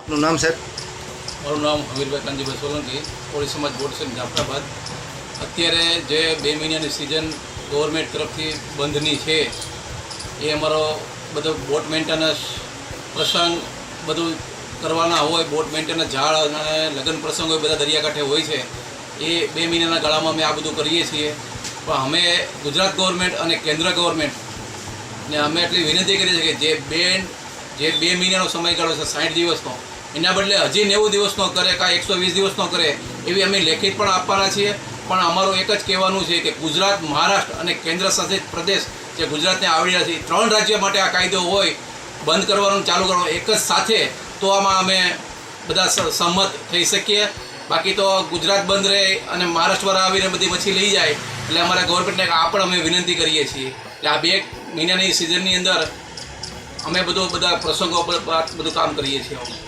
આપનું નામ સાહેબ? મારું નામ હમીરભાઈ કાનજીભાઈ સોલંકી, કોળી સમાજ બોર્ડ છે જાફરાબાદ. અત્યારે જે 2 મહિનાની સિઝન ગવર્મેન્ટ તરફથી બંધની છે એ અમારો બધો બોટ મેન્ટેનન્સ પ્રસંગ બધું કરવાના હોય, બોટ મેન્ટેનન્સ ઝાડ અને લગ્ન પ્રસંગ હોય, બધા દરિયાકાંઠે હોય છે. એ 2 મહિનાના ગાળામાં અમે આ બધું કરીએ છીએ. પણ અમે ગુજરાત ગવર્મેન્ટ અને કેન્દ્ર ગવર્મેન્ટને અમે એટલી વિનંતી કરીએ છીએ કે જે 2 મહિનાનો સમયગાળો છે 60 દિવસનો, એના બદલે હજી 90 દિવસનો કરે કાં 120 દિવસનો કરે એવી અમે લેખિત પણ આપવાના છીએ. પણ અમારું એક જ કહેવાનું છે કે ગુજરાત, મહારાષ્ટ્ર અને કેન્દ્ર શાસિત પ્રદેશ જે ગુજરાતને આવડી રહ્યા છે, 3 રાજ્ય માટે આ કાયદો હોય, બંધ કરવાનું ચાલુ કરવાનું એક જ સાથે, તો આમાં અમે બધા સહમત થઈ શકીએ. બાકી તો ગુજરાત બંધ રહે અને મહારાષ્ટ્રવાળા આવીને બધી મચ્છી લઈ જાય એટલે અમારા ગવર્મેન્ટને આ પણ અમે વિનંતી કરીએ છીએ કે આ 2 મહિનાની સિઝનની અંદર અમે બધા પ્રસંગો પર બધું કામ કરીએ છીએ.